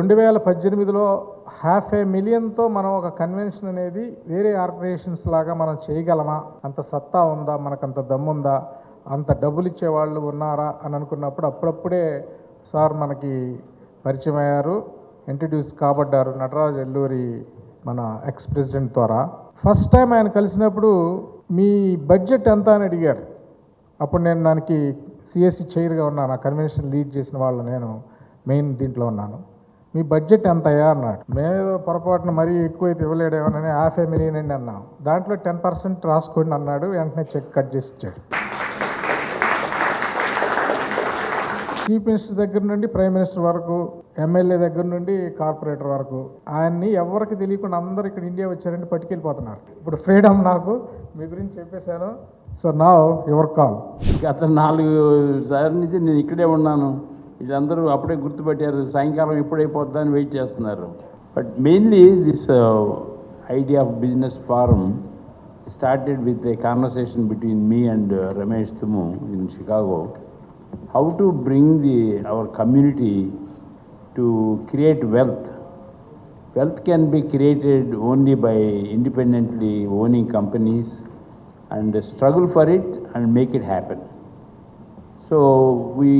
2018లో 500,000తో మనం ఒక కన్వెన్షన్ అనేది వేరే ఆర్గనైజేషన్స్ లాగా మనం చేయగలమా, అంత సత్తా ఉందా, మనకంత దమ్ముందా, అంత డబ్బులు ఇచ్చేవాళ్ళు ఉన్నారా అని అనుకున్నప్పుడు అప్పుడప్పుడే సార్ మనకి పరిచయం అయ్యారు, ఇంట్రడ్యూస్ కాబడ్డారు నటరాజ్ ఎల్లూరి మన ఎక్స్ ప్రెసిడెంట్ ద్వారా. ఫస్ట్ టైం ఆయన కలిసినప్పుడు మీ బడ్జెట్ ఎంత అని అడిగారు. అప్పుడు నేను దానికి సిఎస్సి చైర్గా ఉన్నాను, ఆ కన్వెన్షన్ లీడ్ చేసిన వాళ్ళు నేను మెయిన్ దీంట్లో ఉన్నాను. మీ బడ్జెట్ ఎంత అయ్యా అన్నాడు. మేమేదో పొరపాటున మరీ ఎక్కువైతే ఇవ్వలేడేమోనని 500,000 అండి అన్నాం. దాంట్లో 10% రాసుకోండి అన్నాడు. వెంటనే చెక్ కట్ చేసి ఇచ్చాడు. చీఫ్ మినిస్టర్ దగ్గర నుండి ప్రైమ్ మినిస్టర్ వరకు, ఎమ్మెల్యే దగ్గర నుండి కార్పొరేటర్ వరకు ఆయన్ని ఎవరికి తెలియకుండా అందరూ ఇక్కడ ఇండియా వచ్చారంటే పట్టుకెళ్ళిపోతున్నారు. ఇప్పుడు ఫ్రీడమ్ నాకు మీ గురించి చెప్పేశాను. సో నా యువర్ కాల్. గత 4 సార్లు నుంచి నేను ఇక్కడే ఉన్నాను. వీళ్ళందరూ అప్పుడే గుర్తుపెట్టారు, సాయంకాలం ఎప్పుడైపోద్దా అని వెయిట్ చేస్తున్నారు. But mainly this idea of business form started with a conversation between me and Ramesh Thumu in Chicago. How to bring our community to create wealth. Wealth can be created only by independently owning companies and struggle for it and make it happen. So we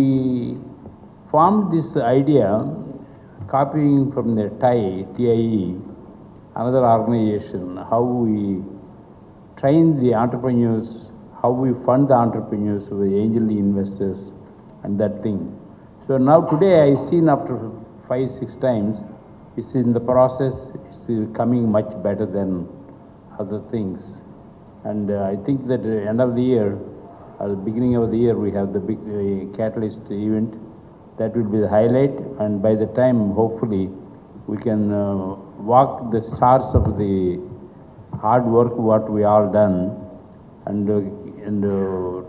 formed this idea, copying from the TIE, another organization, how we train the entrepreneurs, how we fund the entrepreneurs with angel investors and that thing. So now today I seen after 5-6 times, it's in the process, it's coming much better than other things. And I think that at the end of the year, at the beginning of the year, we have the big catalyst event. That will be the highlight, and by the time, hopefully, we can walk the stars of the hard work what we all done, and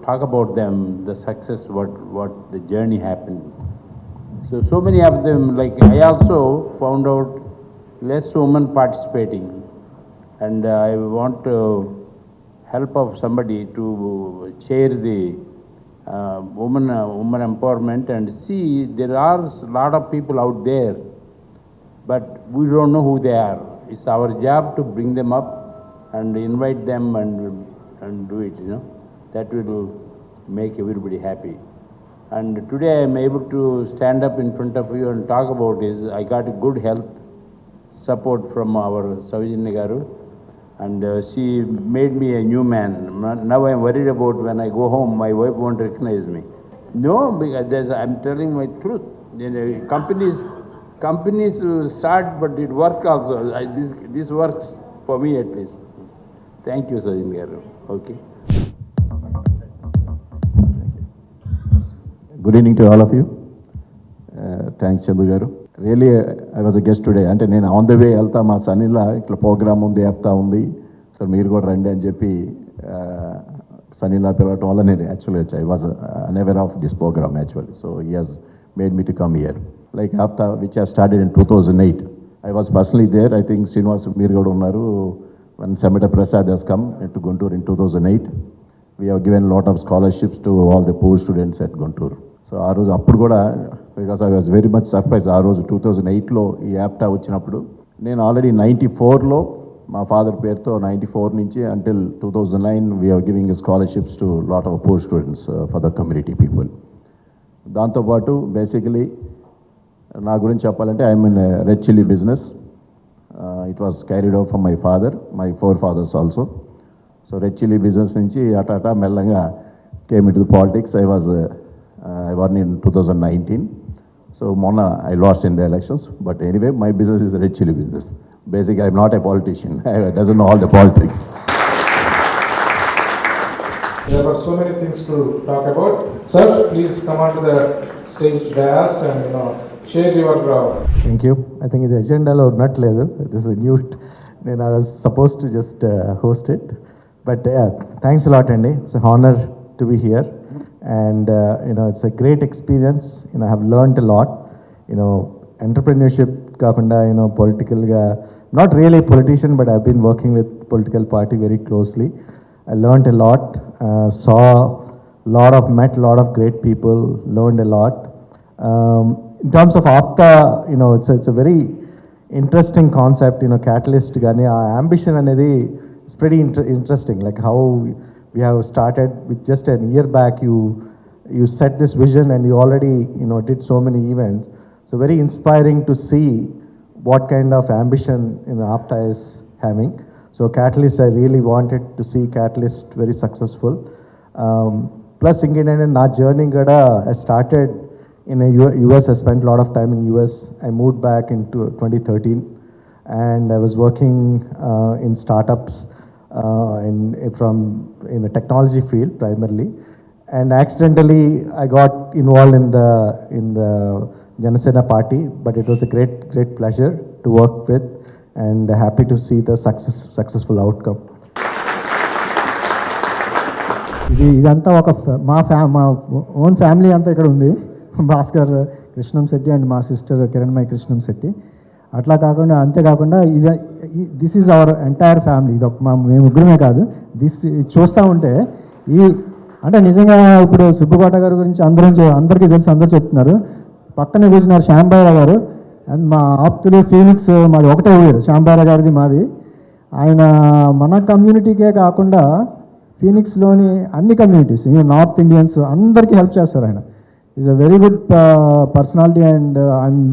talk about them, the success, what the journey happened. So many of them, like I also found out less women participating, and I want help of somebody to chair the woman empowerment, and see there are a lot of people out there, but we don't know who they are. It's our job to bring them up and invite them and do it, you know. That will make everybody happy. And today I am able to stand up in front of you and talk about is I got a good health support from our Savijini Garu, and she made me a new man. Now I am worried about when I go home, my wife won't recognize me. No, because I'm telling my truth. You know, companies start, but it works also. This works for me at least. Thank you, Savijini Garu. Okay. Good evening to all of you. Thanks, Chandu Garu. Really, I was a guest today. అంటే నేను on the way వెళ్తా, మా సన్నీలా ఇట్లా programme ఉంది, చెప్తా ఉంది, so మీరు కూడా రండి అని చెప్పి సన్నీలా పిలవటం వల్ల నేను యాక్చువల్లీ వచ్చా. I was unaware of this programme actually. So he has made me to come here. Like APTA which has started in 2008. I was personally there. I think Srinivas మీరు కూడా ఉన్నారు. when Semeta Prasad has come to Guntur in 2008. We have given a lot of scholarships to all the poor students at Guntur. So ఆ రోజు అప్పుడు కూడా, because I was very much surprise, ఆ రోజు 2008లో ఈ యాప్టా వచ్చినప్పుడు నేను ఆల్రెడీ 94లో మా ఫాదర్ పేరుతో 94 నుంచి until 2009 we are giving scholarships to lot of poor students for the community people. దాంతోపాటు బేసికలీ నా గురించి చెప్పాలంటే I'm in red chilli business. It was carried out from my father, my 4 fathers also. So red chilli business నుంచి అటాటా మెల్లగా came in to the politics. I won in 2019. So Mona, I lost in the elections. But anyway, my business is a red chili business. Basically, I'm not a politician. I doesn't know all the politics. There were so many things to talk about. Sir, please come onto the stage dais and share your. Thank you. I think the agenda lo unnatledu. This is a new. Then I was supposed to just host it, but thanks a lot, Andy. It's an honor to be here. And it's a great experience. I have learned a lot. Entrepreneurship kaakunda, political ga, not really a politician, but I've been working with political party very closely. I learned a lot, met a lot of great people, learned a lot. in terms of Apta, it's a very interesting concept, catalyst gaani aa ambition anedi is pretty interesting, like how we have started with just a year back. You set this vision and you already did so many events. So very inspiring to see what kind of ambition Apta is having. So Catalyst, I really wanted to see Catalyst very successful. Plus ఇంకేంటంటే నా journey కూడా I started in US. I spent a lot of time in US. I moved back into 2013 and I was working in startups in the technology field primarily. And accidentally I got involved in the Janasena party, but it was a great pleasure to work with and happy to see the successful outcome. ఇదంతా ఒక మా own family అంతా ఇక్కడ ఉంది. భాస్కర్ కృష్ణం Shetty and మా sister Kiranmayi కృష్ణం శెట్టి. అట్లా కాకుండా అంతేకాకుండా this is our entire family. ఇది ఒక మేము ముగ్గురమే కాదు. చూస్తూ ఉంటే అంటే నిజంగా ఇప్పుడు సుబ్బుకోట గారి గురించి అందరికీ తెలుసు, అందరూ చెప్తున్నారు. పక్కనే కూర్చున్నారు శ్యాంబారావు గారు. అండ్ మా ఆప్తులు ఫీనిక్స్ మాది ఒకటే ఊరు, శ్యాంబారావు గారిది మాది. ఆయన మన కమ్యూనిటీకే కాకుండా ఫీనిక్స్లోని అన్ని కమ్యూనిటీస్, నార్త్ ఇండియన్స్ అందరికీ హెల్ప్ చేస్తారు ఆయన. Is a very good personality and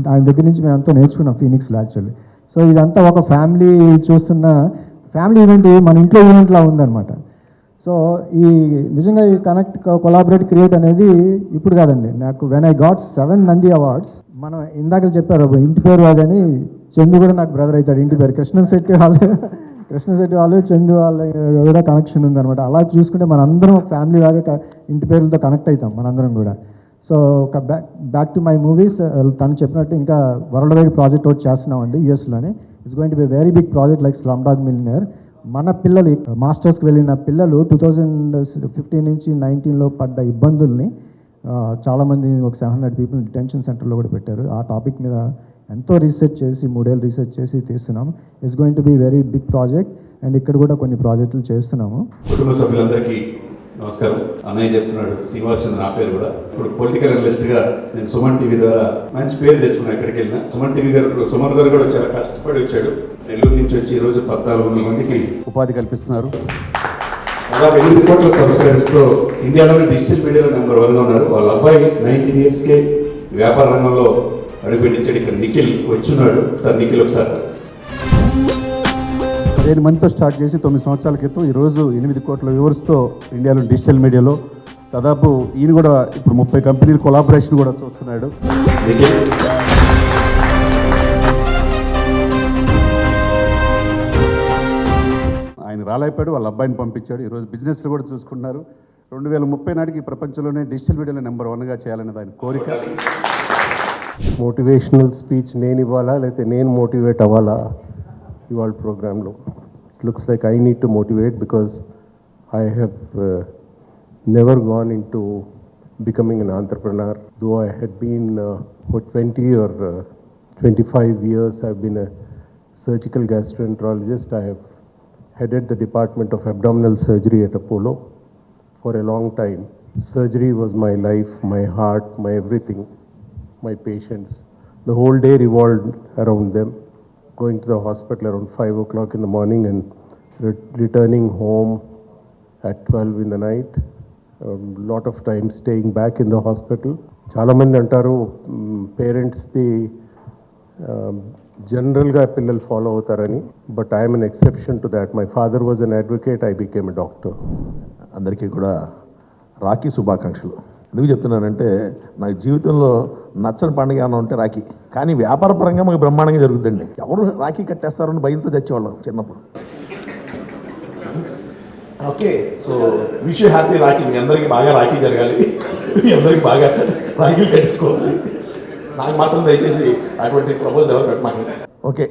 ఆయన దగ్గర నుంచి మేము ఎంతో నేర్చుకున్నాం ఫీనిక్స్లో యాక్చువల్లీ. సో ఇదంతా ఒక ఫ్యామిలీ చూస్తున్న ఫ్యామిలీ ఈవెంట్ మన ఇంట్లో ఈవెంట్లా ఉందన్నమాట. సో నిజంగా ఈ కొలాబరేట్ క్రియేట్ అనేది ఇప్పుడు కాదండి. నాకు when I got 7 Nandi awards, మనం ఇందాక చెప్పారు ఇంటి పేరు అదని, చందు కూడా నాకు బ్రదర్ అవుతాడు. ఇంటి పేరు కృష్ణశెట్టి వాళ్ళు చందు వాళ్ళ కూడా కనెక్షన్ ఉందన్నమాట. అలా చూసుకుంటే మనందరం ఫ్యామిలీ లాగా ఇంటి పేర్లతో కనెక్ట్ అవుతాం మనందరం కూడా. So back to my movies, తను చెప్పినట్టు ఇంకా వరల్డ్ వైడ్ ప్రాజెక్ట్ ఒకటి చేస్తున్నామండి యూఎస్లోనే. It's going to be very big project like Slumdog Millionaire. మన పిల్లలు మాస్టర్స్కి వెళ్ళిన పిల్లలు 2015 నుంచి 19లో పడ్డ ఇబ్బందుల్ని చాలామంది ఒక 700 పీపుల్ డిటెన్షన్ సెంటర్లో కూడా పెట్టారు. ఆ టాపిక్ మీద ఎంతో రీసెర్చ్ చేసి 3 ఏళ్ళు రీసెర్చ్ చేసి తీస్తున్నాము. It's going to be very big project and ఇక్కడ కూడా కొన్ని ప్రాజెక్టులు చేస్తున్నాము. కుటుంబ సభ్యులందరికీ నమస్కారం. అన్నయ్య చెప్తున్నాడు శ్రీనివాసచంద్ర, నా పేరు కూడా. ఇప్పుడు పొలిటికల్ అనలిస్ట్గా నేను సుమన్ టీవీ ద్వారా మంచి పేరు తెచ్చుకున్నాను ఎక్కడికి వెళ్ళినా. సుమన్ గారు కూడా చాలా కష్టపడి వచ్చాడు. నెల్లూరు నుంచి వచ్చి ఈరోజు 1400 మందికి ఉపాధి కల్పిస్తున్నారు. దాదాపు 8 కోట్ల సబ్స్క్రైబర్స్తో ఇండియాలోనే డిజిటల్ మీడియాలో నెంబర్ 1గా ఉన్నారు. వాళ్ళ అబ్బాయి 19 ఇయర్స్కే వ్యాపార రంగంలో అడుగుపెట్టించాడు. ఇక్కడ నిఖిల్ వచ్చున్నాడు. సార్ నిఖిల్ ఒకసారి 15 మందితో స్టార్ట్ చేసి 9 సంవత్సరాల క్రితం ఈరోజు 8 కోట్ల వ్యూవర్స్తో ఇండియాలో డిజిటల్ మీడియాలో దాదాపు ఈయన కూడా ఇప్పుడు 30 కంపెనీల కొలాబరేషన్ కూడా చూస్తున్నాడు. ఆయన రాలేపాడు, వాళ్ళ అబ్బాయిని పంపించాడు. ఈరోజు బిజినెస్లో కూడా చూసుకుంటున్నారు. 2030 నాటికి ఈ ప్రపంచంలోనే డిజిటల్ మీడియాలో నెంబర్ 1గా చేయాలనేది ఆయన కోరిక. మోటివేషనల్ స్పీచ్ నేను ఇవ్వాలా లేకపోతే నేను మోటివేట్ అవ్వాలా ఇవాళ ప్రోగ్రాంలో? It looks like I need to motivate because I have never gone in to becoming an entrepreneur. Though I had been for 20 or 25 years, I've been a surgical gastroenterologist. I have headed the department of abdominal surgery at Apollo for a long time. Surgery was my life, my heart, my everything, my patients. The whole day revolved around them, going to the hospital around 5 o'clock in the morning and returning home at 12 in the night. Lot of time staying back in the hospital. చాలామంది అంటారు పేరెంట్స్ది జనరల్గా పిల్లలు follow అవుతారని, but I'm an exception to that. My father was an advocate, I became a doctor. అందరికీ కూడా రాఖీ శుభాకాంక్షలు. ఎందుకు చెప్తున్నానంటే నాకు జీవితంలో నచ్చని పండుగ ఏమైనా ఉంటే రాఖీ. కానీ వ్యాపార పరంగా మాకు బ్రహ్మాండంగా జరుగుతుందండి. ఎవరు రాఖీ కట్టేస్తారని భయంతో చచ్చేవాళ్ళం చిన్నప్పుడు. Okay, so wish you happy Rakhi. మీ అందరికీ బాగా రాఖీ జరగాలి, మీ అందరికీ బాగా రాఖీలు కట్టించుకోవాలి. నాకు మాత్రం దయచేసి అటువంటి ప్రపోజల్ ఎవరు పెట్టమాకు. Okay,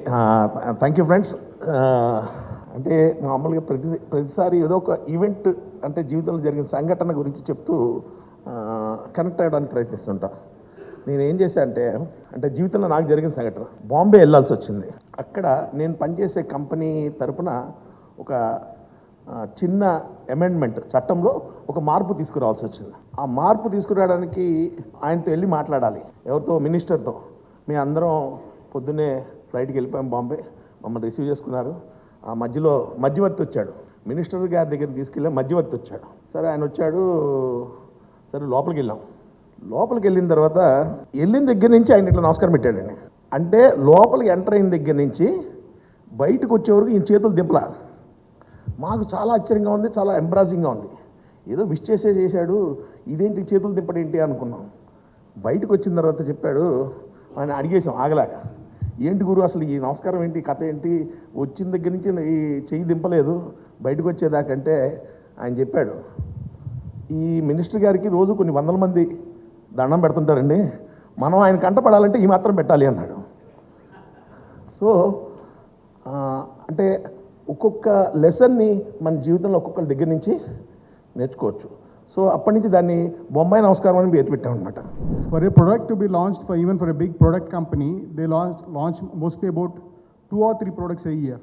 thank you friends. అంటే మామూలుగా ప్రతిసారి ఏదో ఒక ఈవెంట్ అంటే జీవితంలో జరిగిన సంఘటన గురించి చెప్తూ కనెక్ట్ అవ్వడానికి ప్రయత్నిస్తుంటా. నేను ఏం చేశా అంటే జీవితంలో నాకు జరిగిన సంఘటన, బాంబే వెళ్ళాల్సి వచ్చింది. అక్కడ నేను పనిచేసే కంపెనీ తరపున ఒక చిన్న అమెండ్మెంట్ చట్టంలో ఒక మార్పు తీసుకురావాల్సి వచ్చింది. ఆ మార్పు తీసుకురావడానికి ఆయనతో వెళ్ళి మాట్లాడాలి. ఎవరితో, మినిస్టర్తో. మేము అందరం పొద్దున్నే ఫ్లైట్కి వెళ్ళిపోయాం బాంబే. మమ్మల్ని రిసీవ్ చేసుకున్నారు. ఆ మధ్యలో మధ్యవర్తి వచ్చాడు, మినిస్టర్ గారి దగ్గర తీసుకెళ్ళి మధ్యవర్తి వచ్చాడు. సరే ఆయన వచ్చాడు, సరే లోపలికి వెళ్ళాం. లోపలికి వెళ్ళిన తర్వాత వెళ్ళిన దగ్గర నుంచి ఆయన ఇట్లా నమస్కారం పెట్టాడండి. అంటే లోపలికి ఎంటర్ అయిన దగ్గర నుంచి బయటకు వచ్చే వరకు ఈయన చేతులు దింపలా. మాకు చాలా ఆశ్చర్యంగా ఉంది, చాలా ఎంబ్రాసింగ్గా ఉంది. ఏదో విష్ చేశాడు, ఇదేంటి చేతులు దింపడేంటి అనుకున్నాం. బయటకు వచ్చిన తర్వాత చెప్పాడు, ఆయన అడిగేసాం ఆగలేక, ఏంటి గురు అసలు ఈ నమస్కారం ఏంటి, కథ ఏంటి, వచ్చిన దగ్గర నుంచి ఈ చెయ్యి దింపలేదు బయటకు వచ్చేదాకంటే ఆయన చెప్పాడు, ఈ మినిస్టర్ గారికి రోజు కొన్ని వందల మంది దండం పెడుతుంటారండి, మనం ఆయన కంటపడాలంటే ఈ మాత్రం పెట్టాలి అన్నాడు. సో అంటే ఒక్కొక్క లెసన్ని మన జీవితంలో ఒక్కొక్కరి దగ్గర నుంచి నేర్చుకోవచ్చు. సో అప్పటి నుంచి దాన్ని బొంబాయి నమస్కారం అని పేరు పెట్టామన్నమాట. For a product to be launched, even for a big product company, they launch mostly about 2 or 3 products a year.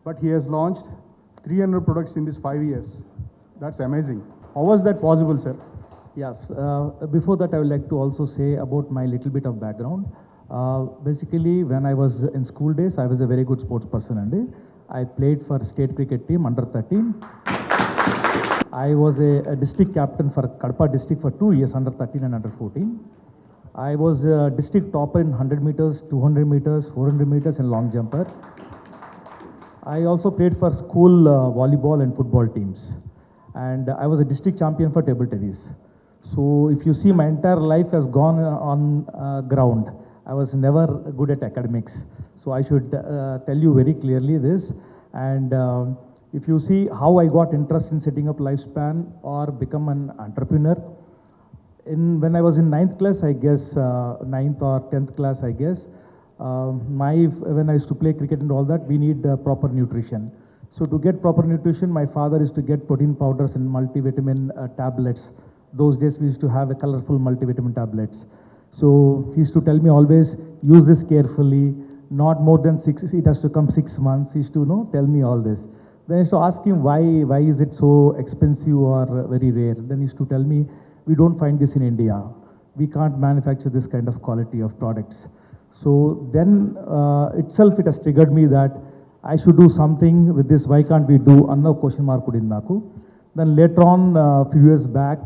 But he has launched 300 products in these 5 years. That's amazing. How was that possible, sir? Yes. Before that, I would like to also say about my little bit of background. Basically, when I was in school days, I was a very good sports person, and I played for state cricket team under 13. I was a district captain for Kadapa district for 2 years, under 13 and under 14. I was a district topper in 100 meters, 200 meters, 400 meters and long jumper. I also played for school volleyball and football teams. And I was a district champion for table tennis. So if you see, my entire life has gone on ground. I was never good at academics. So I should tell you very clearly this. And if you see how I got interest in setting up Lifespan or become an entrepreneur, when I was in 9th class, I guess, 9th or 10th class, I guess, when I used to play cricket and all that, we need proper nutrition. So to get proper nutrition, my father used to get protein powders and multivitamin tablets. Those days we used to have a colorful multivitamin tablets. So he used to tell me always, use this carefully, not more than 6, it has to come 6 months. He used to tell me all this. Then I used to ask him, why is it so expensive or very rare? Then he used to tell me, we don't find this in India. We can't manufacture this kind of quality of products. So then itself it has triggered me that I should do something with this. Why can't we do? Another question mark in Naku. Then later on, a few years back,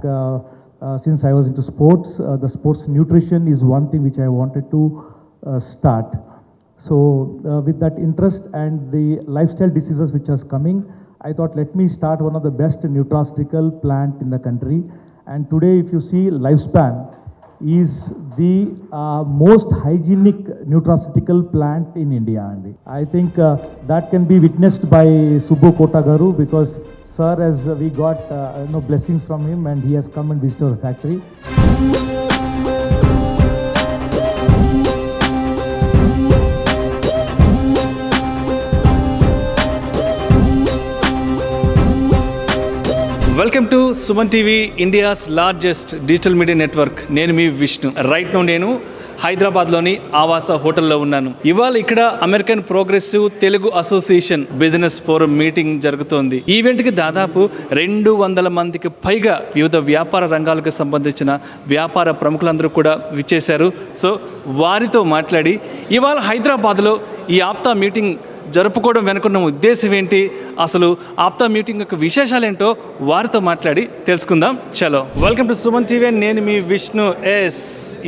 since I was into sports, the sports nutrition is one thing which I wanted to start. So with that interest and the lifestyle diseases which is coming, I thought let me start one of the best nutraceutical plant in the country. And today if you see, Lifespan is the most hygienic nutraceutical plant in India. And I think that can be witnessed by Subbu Kotagaru, because sir, as we got blessings from him, and he has come and visited our factory. Welcome to Suman TV, India's largest digital media network. నేను మీ Vishnu. Right now నేను హైదరాబాద్లోని ఆవాస హోటల్లో ఉన్నాను. ఇవాళ ఇక్కడ American progressive Telugu association business forum meeting జరుగుతోంది. ఈవెంట్కి దాదాపు 200 మందికి పైగా వివిధ వ్యాపార రంగాలకు సంబంధించిన వ్యాపార ప్రముఖులందరూ కూడా విచ్చేశారు. సో వారితో మాట్లాడి ఇవాళ హైదరాబాద్లో ఈ ఆప్తా మీటింగ్ జరుపుకోవడం వెనుకున్న ఉద్దేశం ఏంటి, అసలు ఆప్తా మీటింగ్ యొక్క విశేషాలు ఏంటో వారితో మాట్లాడి తెలుసుకుందాం. చలో, వెల్కమ్ టు సుమన్ టీవీ. నేను మీ విష్ణు ఎస్.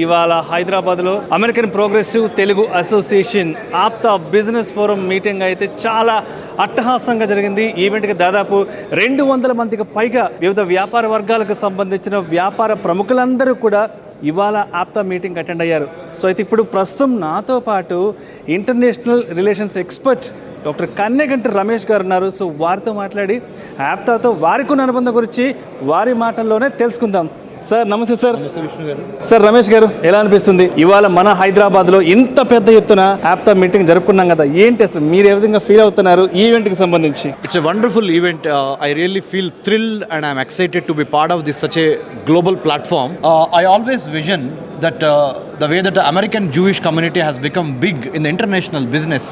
ఇవాళ హైదరాబాద్లో American progressive Telugu association APTA business forum meeting అయితే చాలా అట్టహాసంగా జరిగింది. ఈవెంట్కి దాదాపు 200 మందికి పైగా వివిధ వ్యాపార వర్గాలకు సంబంధించిన వ్యాపార ప్రముఖులందరూ కూడా ఇవాళ ఆప్తా మీటింగ్ అటెండ్ అయ్యారు. సో అయితే ఇప్పుడు ప్రస్తుతం నాతో పాటు international relations expert doctor Kanneganti Ramesh గారు ఉన్నారు. సో వారితో మాట్లాడి ఆప్తాతో వారికి ఉన్న అనుబంధం గురించి వారి మాటల్లోనే తెలుసుకుందాం. సార్ నమస్తే. సార్ విష్ణు గారు. సార్ రమేష్ గారు, ఎలా అనిపిస్తుంది ఇవాళ మన హైదరాబాద్లో ఇంత పెద్ద ఎత్తున ఆప్తా మీటింగ్ జరుపుకున్నాం కదా, ఏంటి అసలు మీరు ఏ విధంగా ఫీల్ అవుతున్నారు ఈ ఈవెంట్కి సంబంధించి? It's a wonderful event. I really feel thrilled and I'm excited to be part of this such a global platform. I always vision that the way that the American Jewish community has become big in the international business.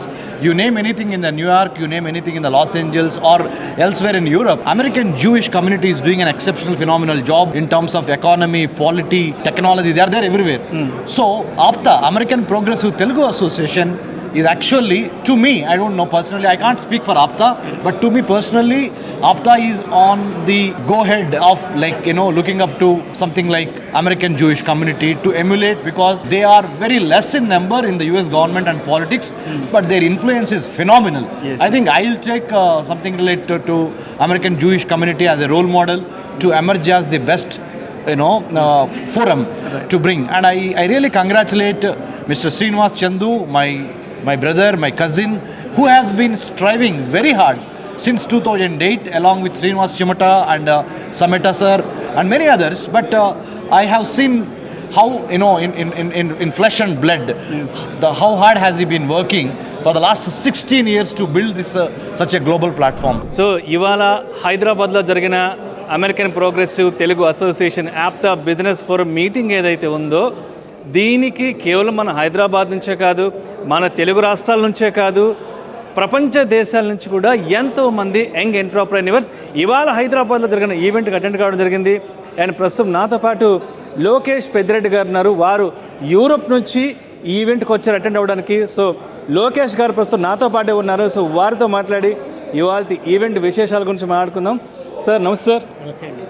You name anything in the New York, you name anything in the Los Angeles or elsewhere in Europe, American Jewish community is doing an exceptional, phenomenal job in terms of economy, polity, technology. They are there everywhere. So APTA, American Progressive Telugu Association, is actually, to me, I don't know personally, I can't speak for APTA, but to me personally, APTA is on the go-ahead of looking up to something like American Jewish community to emulate, because they are very less in number in the US government and politics, but their influence is phenomenal. I think I'll take something related to American Jewish community as a role model to emerge as the best forum to bring. And I really congratulate Mr. Srinivas Chandu, my brother, my cousin, who has been striving very hard since 2008 along with Srinivas Chimata and Sameta sir and many others. But I have seen how, in flesh and blood, how hard has he been working for the last 16 years to build this such a global platform. So ఇవాళ హైదరాబాద్లో జరిగిన American progressive Telugu association APTA business forum meeting ఏదైతే ఉందో, దీనికి కేవలం మన హైదరాబాద్ నుంచే కాదు, మన తెలుగు రాష్ట్రాల నుంచే కాదు, ప్రపంచ దేశాల నుంచి కూడా ఎంతోమంది యంగ్ ఎంటర్ప్రెన్యూర్స్ ఇవాళ హైదరాబాద్లో జరిగిన ఈవెంట్కి అటెండ్ కావడం జరిగింది. అండ్ ప్రస్తుతం నాతో పాటు లోకేష్ పెద్దిరెడ్డి గారు ఉన్నారు. వారు యూరోప్ నుంచి ఈ ఈవెంట్కి వచ్చారు అటెండ్ అవ్వడానికి. సో లోకేష్ గారు ప్రస్తుతం నాతో పాటే ఉన్నారు. సో వారితో మాట్లాడి ఇవాళ ఈవెంట్ విశేషాల గురించి మాట్లాడుకుందాం. సార్ నమస్తే సార్.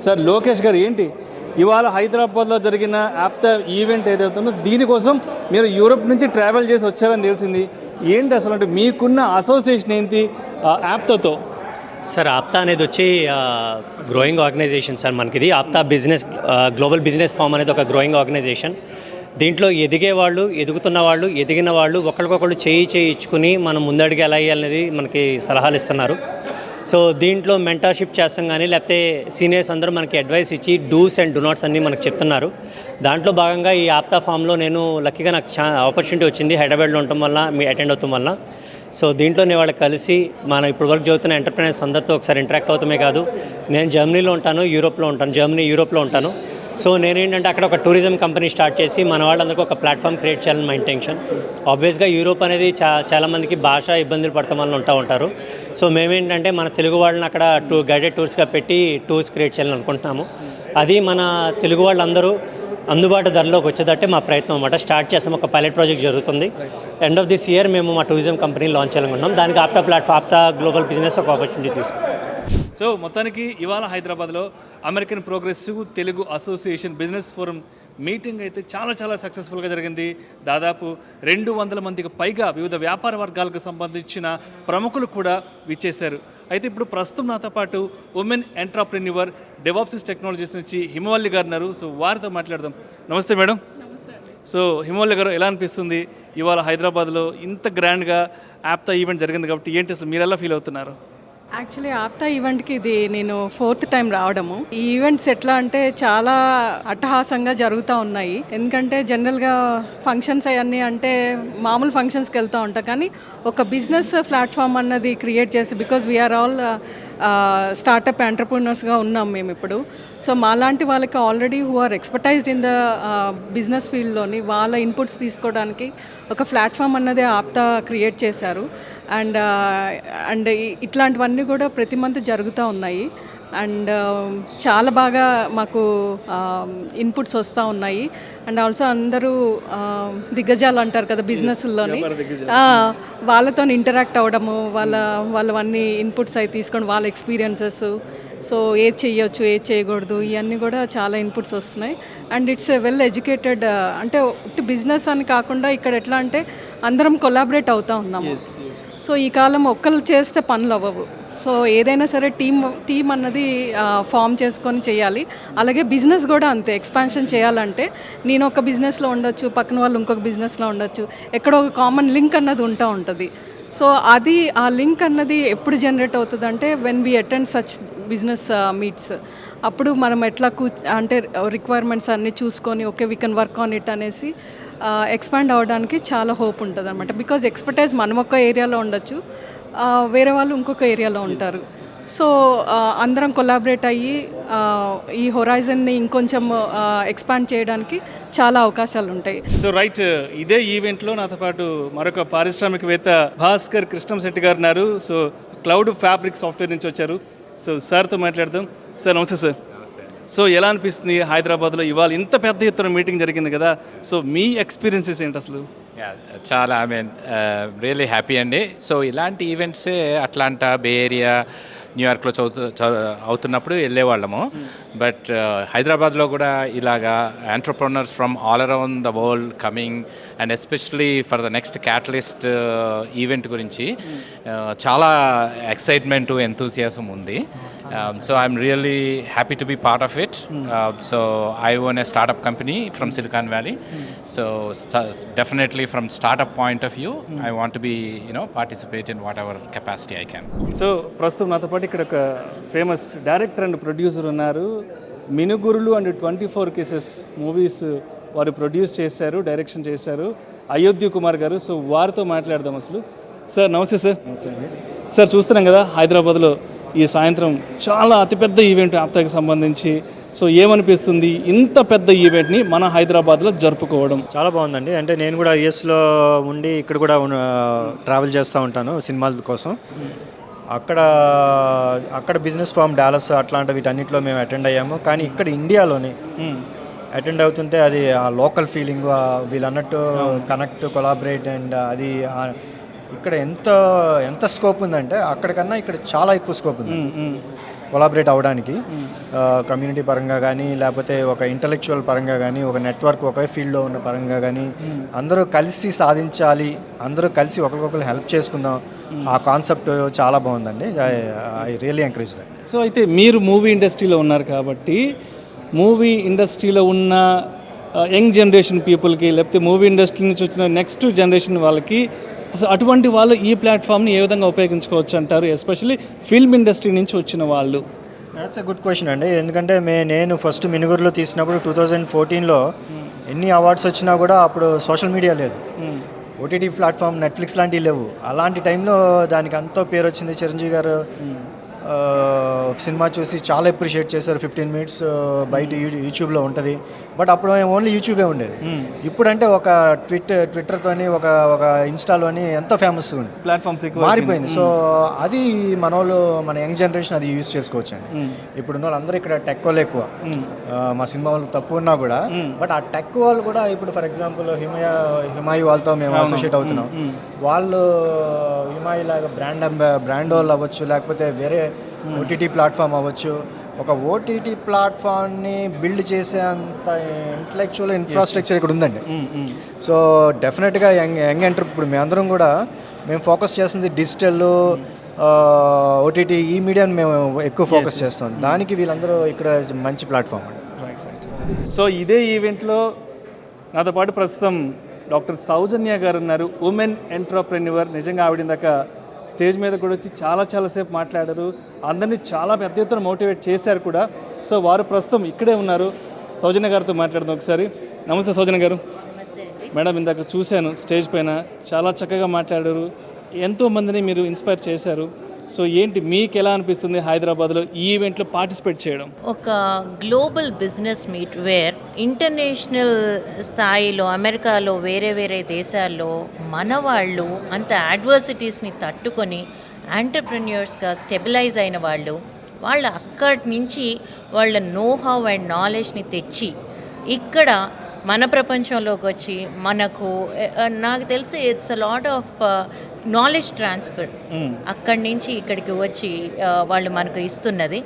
సార్ లోకేష్ గారు, ఏంటి ఇవాళ హైదరాబాద్లో జరిగిన ఆప్తా ఈవెంట్ ఏదైతుందో దీనికోసం మీరు యూరోప్ నుంచి ట్రావెల్ చేసి వచ్చారని తెలిసింది. ఏంటి అసలు, అంటే మీకున్న అసోసియేషన్ ఏంటి ఆప్తాతో? సార్ ఆప్తా అనేది వచ్చి గ్రోయింగ్ ఆర్గనైజేషన్ సార్. మనకిది APTA business global business form అనేది ఒక గ్రోయింగ్ ఆర్గనైజేషన్. దీంట్లో ఎదిగే వాళ్ళు, ఎదుగుతున్న వాళ్ళు, ఎదిగిన వాళ్ళు ఒకరికొకళ్ళు చేయి ఇచ్చుకుని మనం ముందడికి ఎలా వేయాలనేది మనకి సలహాలు ఇస్తున్నారు. సో దీంట్లో మెంటర్షిప్ చేస్తాం కానీ, లేకపోతే సీనియర్స్ అందరూ మనకి అడ్వైస్ ఇచ్చి డూస్ అండ్ డు నాట్స్ అన్నీ మనకు చెప్తున్నారు. దాంట్లో భాగంగా ఈ ఆప్తా ఫామ్లో నేను లక్కీగా నాకు ఆపర్చునిటీ వచ్చింది హైదరాబాద్లో ఉండటం వల్ల, మీ అటెండ్ అవుతాం వల్ల. సో దీంట్లో నేను వాళ్ళకి కలిసి మనం ఇప్పుడు వరకు చదువుతున్న ఎంటర్ప్రెనర్స్ అందరితో ఒకసారి ఇంటరాక్ట్ అవుతామే కాదు. నేను జర్మనీలో ఉంటాను, యూరోప్లో ఉంటాను. సో నేనేంటంటే అక్కడ ఒక టూరిజం కంపెనీ స్టార్ట్ చేసి మన వాళ్ళందరికీ ఒక ప్లాట్ఫామ్ క్రియేట్ చేయాలని మా ఇంటెన్షన్. ఆబ్వియస్గా యూరోప్ అనేది చాలామందికి భాష ఇబ్బందులు పడతాం వల్ల ఉంటారు. సో మేమేంటంటే మన తెలుగు వాళ్ళని అక్కడ గైడెడ్ టూర్స్గా పెట్టి టూర్స్ క్రియేట్ చేయాలని అనుకుంటున్నాము. అది మన తెలుగు వాళ్ళందరూ అందుబాటు ధరలోకి వచ్చేటట్టే మా ప్రయత్నం అన్నమాట. స్టార్ట్ చేస్తాం, ఒక పైలట్ ప్రాజెక్ట్ జరుగుతుంది. ఎండ్ ఆఫ్ దిస్ ఇయర్ మేము మా టూరిజం కంపెనీ లాంచ్ చేయాలనుకుంటున్నాం. దానికి ఆప్తా గ్లోబల్ బిజినెస్ ఒక ఆపర్చునిటీ తీసుకుంటాం. సో మొత్తానికి ఇవాళ హైదరాబాద్లో American progressive Telugu association business forum meeting అయితే చాలా సక్సెస్ఫుల్గా జరిగింది. దాదాపు 200 మందికి పైగా వివిధ వ్యాపార వర్గాలకు సంబంధించిన ప్రముఖులు కూడా విచ్చేశారు. అయితే ఇప్పుడు ప్రస్తుతం నాతో పాటు ఉమెన్ ఎంటర్ప్రెన్యూర్ డెవాప్సిస్ టెక్నాలజీస్ నుంచి హిమవల్లి గారు ఉన్నారు. సో వారితో మాట్లాడదాం. నమస్తే మేడం. సో హిమవల్లి గారు, ఎలా అనిపిస్తుంది ఇవాళ హైదరాబాద్లో ఇంత గ్రాండ్గా ఆప్తా ఈవెంట్ జరిగింది కాబట్టి, ఏంటి అసలు మీరు ఎలా ఫీల్ అవుతున్నారు? యాక్చువల్లీ ఆప్తా ఈవెంట్కి ఇది నేను 4th టైం రావడము. ఈ ఈవెంట్స్ ఎట్లా అంటే చాలా అట్టహాసంగా జరుగుతూ ఉన్నాయి. ఎందుకంటే జనరల్గా ఫంక్షన్స్ అవన్నీ అంటే మామూలు ఫంక్షన్స్కి వెళ్తూ ఉంటాం, కానీ ఒక బిజినెస్ ప్లాట్ఫామ్ అన్నది క్రియేట్ చేసి, బికాజ్ వీఆర్ ఆల్ స్టార్టప్ ఎంటర్ప్రెన్యూర్స్గా ఉన్నాం మేము ఇప్పుడు. సో మాలాంటి వాళ్ళకి already who are expertised in the business ఫీల్డ్లోని వాళ్ళ ఇన్పుట్స్ తీసుకోవడానికి ఒక ప్లాట్ఫామ్ అన్నది ఆప్తా క్రియేట్ చేశారు. అండ్ ఇట్లాంటివన్నీ కూడా ప్రతి మంత్ జరుగుతూ ఉన్నాయి. అండ్ చాలా బాగా మాకు ఇన్పుట్స్ వస్తూ ఉన్నాయి. అండ్ ఆల్సో అందరూ దిగ్గజాలు అంటారు కదా బిజినెస్లోని, వాళ్ళతో ఇంటరాక్ట్ అవ్వడము, వాళ్ళవన్నీ ఇన్పుట్స్ అవి తీసుకొని వాళ్ళ ఎక్స్పీరియన్సెస్, సో ఏది చేయొచ్చు ఏది చేయకూడదు ఇవన్నీ కూడా చాలా ఇన్పుట్స్ వస్తున్నాయి. అండ్ ఇట్స్ వెల్ ఎడ్యుకేటెడ్, అంటే బిజినెస్ అని కాకుండా ఇక్కడ ఎట్లా అంటే అందరం కొలాబరేట్ అవుతూ ఉన్నాము. సో ఈ కాలం ఒక్కరు చేస్తే పనులు అవ్వవు. సో ఏదైనా సరే టీమ్ అన్నది ఫామ్ చేసుకొని చేయాలి. అలాగే బిజినెస్ కూడా అంతే, ఎక్స్పాన్షన్ చేయాలంటే నేను ఒక బిజినెస్లో ఉండొచ్చు, పక్కన వాళ్ళు ఇంకొక బిజినెస్లో ఉండొచ్చు, ఎక్కడో ఒక కామన్ లింక్ అన్నది ఉంటుంది. సో అది ఆ లింక్ అన్నది ఎప్పుడు జనరేట్ అవుతుంది అంటే when we attend such business meets. అప్పుడు మనం ఎట్లా అంటే రిక్వైర్మెంట్స్ అన్నీ చూసుకొని okay we can work on it అనేసి ఎక్స్పాండ్ అవ్వడానికి చాలా హోప్ ఉంటుంది అనమాట. బికాజ్ ఎక్స్పర్టైజ్ మనం ఒక ఏరియాలో ఉండొచ్చు, వేరే వాళ్ళు ఇంకొక ఏరియాలో ఉంటారు. సో అందరం కొలాబరేట్ అయ్యి ఈ హొరైజన్ని ఇంకొంచెం ఎక్స్పాండ్ చేయడానికి చాలా అవకాశాలు ఉంటాయి. సో రైట్, ఇదే ఈవెంట్లో నాతో పాటు మరొక పారిశ్రామికవేత్త భాస్కర్ కృష్ణంశెట్టి గారు ఉన్నారు. సో క్లౌడ్ ఫ్యాబ్రిక్ సాఫ్ట్వేర్ నుంచి వచ్చారు. సో సార్తో మాట్లాడదాం. సార్ నమస్తే సార్. సో ఎలా అనిపిస్తుంది హైదరాబాద్లో ఇవాళ ఇంత పెద్ద ఎత్తున మీటింగ్ జరిగింది కదా, సో మీ ఎక్స్పీరియన్సెస్ ఏంటి అసలు? చాలా రియల్లీ హ్యాపీ అండి. సో ఇలాంటి ఈవెంట్సే అట్లాంటా, బే ఏరియా, న్యూయార్క్లో అవుతున్నప్పుడు వెళ్ళేవాళ్ళము. బట్ హైదరాబాద్లో కూడా ఇలాగా entrepreneurs from all around the world coming, and especially for the next catalyst event గురించి చాలా ఎక్సైట్మెంట్, ఎంతూసియాసం ఉంది. So I'm really happy to be part of it. So I own a startup company from Silicon Valley. So definitely from startup point of view, I want to be, participate in whatever capacity I can. So ప్రస్తుతం నాతో పాటు ఇక్కడ ఒక famous director and producer ఉన్నారు. Minugurulu and 24 cases movies వారు produce చేశారు, direction చేశారు, అయోధ్య కుమార్ గారు. సో వారితో మాట్లాడదాం అసలు. సార్ నమస్తే సార్. సార్ చూస్తున్నాం కదా హైదరాబాద్లో ఈ సాయంత్రం చాలా అతిపెద్ద ఈవెంట్ ఆప్తాకి సంబంధించి. సో ఏమనిపిస్తుంది ఇంత పెద్ద ఈవెంట్ని మన హైదరాబాద్లో జరుపుకోవడం? చాలా బాగుందండి. అంటే నేను కూడా యుఎస్లో ఉండి ఇక్కడ కూడా ట్రావెల్ చేస్తూ ఉంటాను సినిమాల కోసం. అక్కడ బిజినెస్ ఫామ్ డాలస్ అట్లాంటి వీటన్నిటిలో మేము అటెండ్ అయ్యాము. కానీ ఇక్కడ ఇండియాలోని అటెండ్ అవుతుంటే అది ఆ లోకల్ ఫీలింగ్, వీళ్ళు అన్నట్టు కనెక్ట్, కొలాబరేట్, అండ్ అది ఇక్కడ ఎంత స్కోప్ ఉందంటే అక్కడికన్నా ఇక్కడ చాలా ఎక్కువ స్కోప్ ఉంది కొలాబరేట్ అవ్వడానికి. కమ్యూనిటీ పరంగా కానీ, లేకపోతే ఒక ఇంటలెక్చువల్ పరంగా కానీ, ఒక నెట్వర్క్ ఒకే ఫీల్డ్లో ఉన్న పరంగా కానీ, అందరూ కలిసి సాధించాలి, అందరూ కలిసి ఒకరికొకరు హెల్ప్ చేసుకుందాం, ఆ కాన్సెప్ట్ చాలా బాగుందండి. I really encourage that. So అయితే మీరు మూవీ ఇండస్ట్రీలో ఉన్నారు కాబట్టి, మూవీ ఇండస్ట్రీలో ఉన్న యంగ్ జనరేషన్ పీపుల్కి, లేకపోతే మూవీ ఇండస్ట్రీ నుంచి వచ్చిన నెక్స్ట్ జనరేషన్ వాళ్ళకి అసలు అటువంటి వాళ్ళు ఈ ప్లాట్ఫామ్ని ఏ విధంగా ఉపయోగించుకోవచ్చు అంటారు, ఎస్పెషల్లీ ఫిల్మ్ ఇండస్ట్రీ నుంచి వచ్చిన వాళ్ళు? దాట్స్ ఎ గుడ్ క్వశ్చన్ అండి. ఎందుకంటే నేను ఫస్ట్ మినుగురులో తీసినప్పుడు 2014లో ఎన్ని అవార్డ్స్ వచ్చినా కూడా అప్పుడు సోషల్ మీడియా లేదు, ఓటీటీ ప్లాట్ఫామ్ నెట్ఫ్లిక్స్ లాంటివి లేవు. అలాంటి టైంలో దానికి అంతో పేరు వచ్చింది. చిరంజీవి గారు సినిమా చూసి చాలా అప్రిషియేట్ చేశారు. 15 minutes బయట యూట్యూబ్లో ఉంటుంది. బట్ అప్పుడు ఓన్లీ యూట్యూబే ఉండేది. ఇప్పుడంటే ఒక ట్విట్టర్తోని, ఒక ఇన్స్టాలోని ఎంతో ఫేమస్ ఉంది, ప్లాట్ఫామ్స్ మారిపోయింది. సో అది మన యంగ్ జనరేషన్ అది యూజ్ చేసుకోవచ్చు అండి. ఇప్పుడున్న వాళ్ళందరూ ఇక్కడ టెక్ వాళ్ళు ఎక్కువ, మా సినిమా వాళ్ళు తక్కువ ఉన్నా కూడా, బట్ ఆ టెక్ వాళ్ళు కూడా ఇప్పుడు ఫర్ ఎగ్జాంపుల్ హిమాయి వాళ్ళతో మేము అసోసియేట్ అవుతున్నాం. వాళ్ళు హిమాయి లాగా బ్రాండ్ వాళ్ళు అవ్వచ్చు, లేకపోతే వేరే ఓటీటీ ప్లాట్ఫామ్ అవ్వచ్చు. ఒక ఓటీటీ ప్లాట్ఫామ్ని బిల్డ్ చేసే అంత ఇంటలెక్చువల్ ఇన్ఫ్రాస్ట్రక్చర్ ఇక్కడ ఉందండి. సో డెఫినెట్గా యంగ్ ఇప్పుడు మేమందరం కూడా మేము ఫోకస్ చేస్తుంది డిజిటల్, ఓటీటీ, ఈ మీడియాని మేము ఎక్కువ ఫోకస్ చేస్తాం. దానికి వీళ్ళందరూ ఇక్కడ మంచి ప్లాట్ఫామ్ అండి. సో ఇదే ఈవెంట్లో నాతో పాటు ప్రస్తుతం డాక్టర్ సౌజన్య గారు ఉన్నారు, ఉమెన్ ఎంటర్ప్రెన్యూర్. నిజంగా ఆవిడ దాకా స్టేజ్ మీద కూడా వచ్చి చాలాసేపు మాట్లాడారు, అందరినీ చాలా పెద్ద ఎత్తున మోటివేట్ చేశారు కూడా. సో వారు ప్రస్తుతం ఇక్కడే ఉన్నారు. సౌజన్య గారితో మాట్లాడదాం ఒకసారి. నమస్తే సౌజన్య గారు. మేడం, ఇందాక చూశాను స్టేజ్ పైన చాలా చక్కగా మాట్లాడారు, ఎంతోమందిని మీరు ఇన్స్పైర్ చేశారు. సో ఏంటి మీకు ఎలా అనిపిస్తుంది హైదరాబాద్లో ఈ ఈవెంట్లో పార్టిసిపేట్ చేయడం? ఒక global business meet where international స్థాయిలో అమెరికాలో వేరే దేశాల్లో మన వాళ్ళు అంత అడ్వర్సిటీస్ని తట్టుకొని ఎంటర్ప్రెన్యూర్స్గా స్టెబిలైజ్ అయిన వాళ్ళు అక్కడి నుంచి వాళ్ళ నో-హౌ అండ్ నాలెడ్జ్ని తెచ్చి ఇక్కడ మన ప్రపంచంలోకి వచ్చి నాకు తెలిసి it's a lot of knowledge transfer అక్కడి నుంచి ఇక్కడికి వచ్చి వాళ్ళు మనకు ఇస్తున్నది.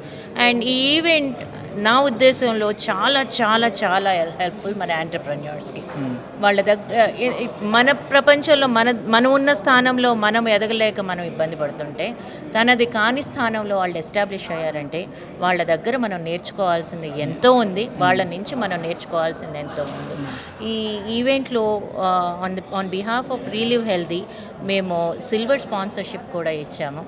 అండ్ ఈ ఈవెంట్ నా ఉద్దేశంలో చాలా చాలా చాలా హెల్ప్ఫుల్ మన ఎంటర్ప్రెన్యూర్స్కి. వాళ్ళ మన ప్రపంచంలో మనం ఉన్న స్థానంలో మనం ఎదగలేక మనం ఇబ్బంది పడుతుంటే, తనది కాని స్థానంలో వాళ్ళు ఎస్టాబ్లిష్ అయ్యారంటే వాళ్ళ దగ్గర మనం నేర్చుకోవాల్సింది ఎంతో ఉంది, వాళ్ళ నుంచి మనం నేర్చుకోవాల్సింది ఎంతో ఉంది. ఈ ఈవెంట్లో on behalf of relive healthy మేము సిల్వర్ స్పాన్సర్షిప్ కూడా ఇచ్చాము.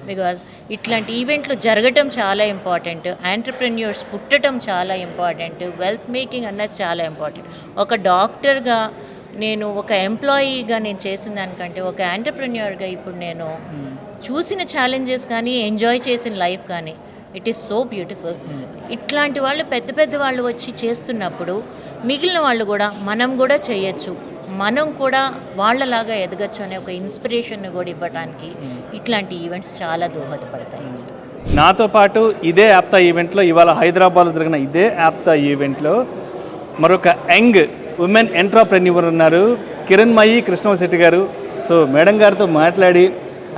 బికాజ్ ఇట్లాంటి ఈవెంట్లు జరగటం చాలా ఇంపార్టెంట్, ఎంటర్ప్రెన్యూర్స్ పుట్టడం చాలా ఇంపార్టెంట్, వెల్త్ మేకింగ్ అన్నది చాలా ఇంపార్టెంట్. ఒక డాక్టర్గా నేను ఒక ఎంప్లాయీగా నేను చేసిన దానికంటే ఒక ఎంటర్ప్రెన్యూర్గా ఇప్పుడు నేను చూసిన ఛాలెంజెస్ కానీ ఎంజాయ్ చేసిన లైఫ్ కానీ ఇట్ ఈస్ సో బ్యూటిఫుల్. ఇట్లాంటి వాళ్ళు పెద్ద పెద్ద వాళ్ళు వచ్చి చేస్తున్నప్పుడు మిగిలిన వాళ్ళు కూడా మనం కూడా చేయొచ్చు, మనం కూడా వాళ్ళలాగా ఎదగచ్చు అనే ఒక ఇన్స్పిరేషన్ని కూడా ఇవ్వడానికి ఇట్లాంటి ఈవెంట్స్ చాలా దోహదపడతాయి. నాతో పాటు ఇదే యాప్తా ఈవెంట్లో ఇవాళ హైదరాబాద్లో జరిగిన ఇదే యాప్తా ఈవెంట్లో మరొక యంగ్ ఉమెన్ ఎంటర్ప్రెన్యూర్ ఉన్నారు, కిరణ్మయి కృష్ణశెట్టి గారు. సో మేడం గారితో మాట్లాడి